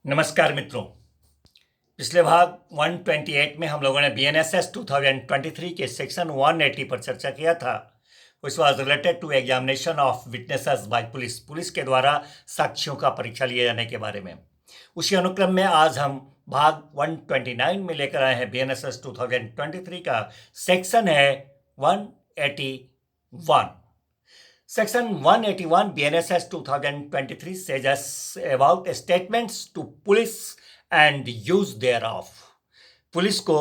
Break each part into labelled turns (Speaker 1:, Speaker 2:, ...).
Speaker 1: नमस्कार मित्रों। पिछले भाग 128 में हम लोगों ने BNSS 2023 के सेक्शन 180 पर चर्चा किया था, which was related to examination of witnesses by police. Police के द्वारा साक्षियों का परीक्षा लिए जाने के बारे में। उसी अनुक्रम में आज हम भाग 129 में लेकर आए हैं। BNSS 2023 का सेक्शन है 181। Section 181 BNSS 2023 says us about statements to police and use thereof। Police को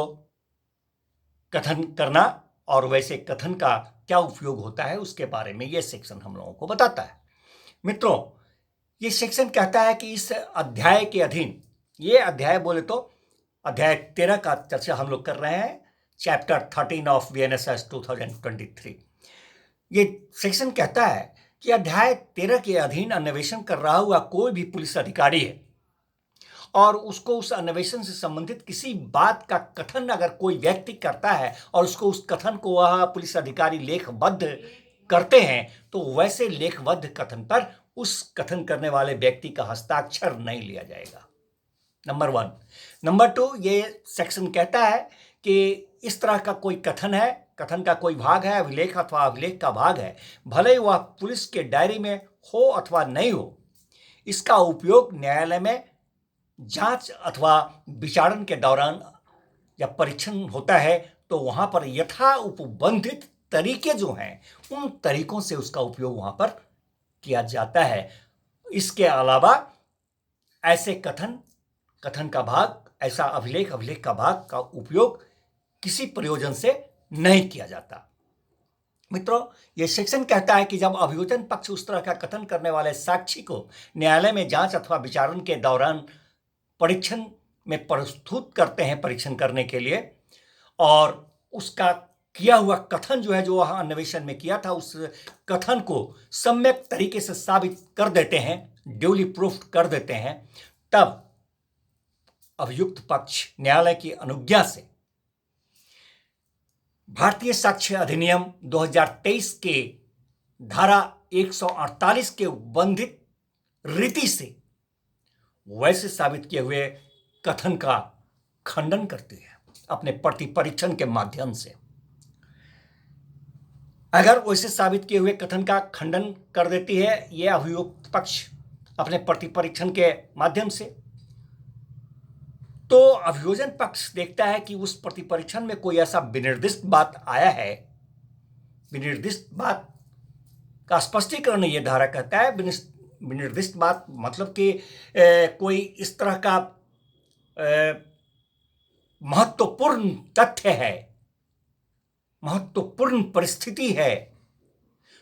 Speaker 1: कथन करना और वैसे कथन का क्या उपयोग होता है उसके बारे में यह सेक्शन हम लोगों को बताता है। मित्रों, ये सेक्शन कहता है कि इस अध्याय के अधीन, ये अध्याय बोले तो अध्याय 13 का चर्चा हम लोग कर रहे हैं, चैप्टर 13 ऑफ BNSS 2023। ये सेक्शन कहता है कि अध्याय 13 के अधीन अन्वेषण कर रहा हुआ कोई भी पुलिस अधिकारी है और उसको उस अन्वेषण से संबंधित किसी बात का कथन अगर कोई व्यक्ति करता है और उसको उस कथन को वह पुलिस अधिकारी लेखबद्ध करते हैं, तो वैसे लेखबद्ध कथन पर उस कथन करने वाले व्यक्ति का हस्ताक्षर नहीं लिया जाएगा। नंबर 1। नंबर 2, ये सेक्शन कहता है कि इस तरह का कोई कथन है, कथन का कोई भाग है, अभिलेख अथवा अभिलेख का भाग है, भले ही वह पुलिस के डायरी में हो अथवा नहीं हो, इसका उपयोग न्यायालय में जांच अथवा विचारण के दौरान जब परीक्षण होता है तो वहां पर यथा उपबंधित तरीके जो हैं उन तरीकों से उसका उपयोग वहां पर किया जाता है। इसके अलावा ऐसे कथन का भाग, ऐसा अभिलेख का भाग का उपयोग किसी प्रयोजन से नहीं किया जाता। मित्रों, यह सेक्शन कहता है कि जब अभियोजन पक्ष उस तरह का कथन करने वाले साक्षी को न्यायालय में जांच अथवा विचारण के दौरान परीक्षण में प्रस्तुत करते हैं परीक्षण करने के लिए, और उसका किया हुआ कथन जो है, जो वह अन्वेषण में किया था, उस कथन को सम्यक तरीके से साबित कर देते हैं, ड्यूली प्रूफ कर देते हैं, तब अभियुक्त पक्ष न्यायालय की अनुज्ञा से भारतीय साक्ष्य अधिनियम 2023 के धारा 148 के उल्लंघित रीति से वैसे साबित किए हुए कथन का खंडन करती है अपने प्रति परीक्षण के माध्यम से। अगर वैसे साबित किए हुए कथन का खंडन कर देती है यह अभियुक्त पक्ष अपने प्रति परीक्षण के माध्यम से, तो अभियोजन पक्ष देखता है कि उस प्रतिपरीक्षण में कोई ऐसा विनिर्दिष्ट बात आया है। विनिर्दिष्ट बात का स्पष्टीकरण ये धारा कहता है। विनिर्दिष्ट बात मतलब कि कोई इस तरह का महत्वपूर्ण तथ्य है, महत्वपूर्ण परिस्थिति है,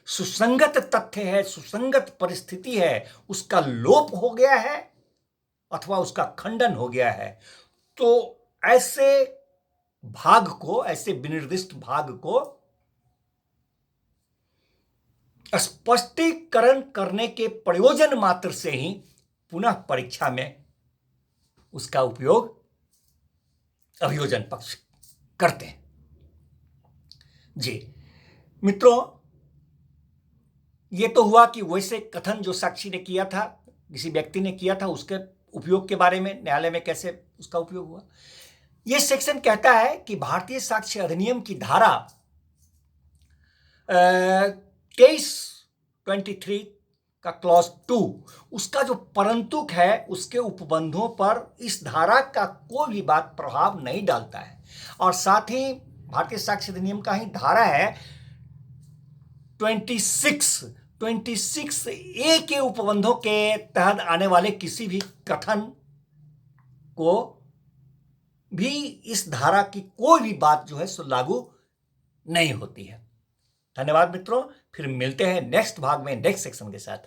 Speaker 1: सुसंगत तथ्य है, सुसंगत परिस्थिति है, उसका लोप हो गया है अथवा उसका खंडन हो गया है, तो ऐसे भाग को, ऐसे विनिर्दिष्ट भाग को स्पष्टीकरण करने के प्रयोजन मात्र से ही पुनः परीक्षा में उसका उपयोग अभियोजन पक्ष करते हैं। जी मित्रों, यह तो हुआ कि वैसे कथन जो साक्षी ने किया था, किसी व्यक्ति ने किया था, उसके उपयोग के बारे में न्यायालय में कैसे उसका उपयोग हुआ। यह सेक्शन कहता है कि भारतीय साक्ष्य अधिनियम की धारा 23 का क्लॉज 2, उसका जो परंतुक है, उसके उपबंधों पर इस धारा का कोई भी बात प्रभाव नहीं डालता है। और साथ ही भारतीय साक्ष्य अधिनियम का ही धारा है 26A के उपबंधों के तहत आने वाले किसी भी कथन को भी इस धारा की कोई भी बात जो है सो लागू नहीं होती है। धन्यवाद मित्रों, फिर मिलते हैं नेक्स्ट भाग में नेक्स्ट सेक्शन के साथ।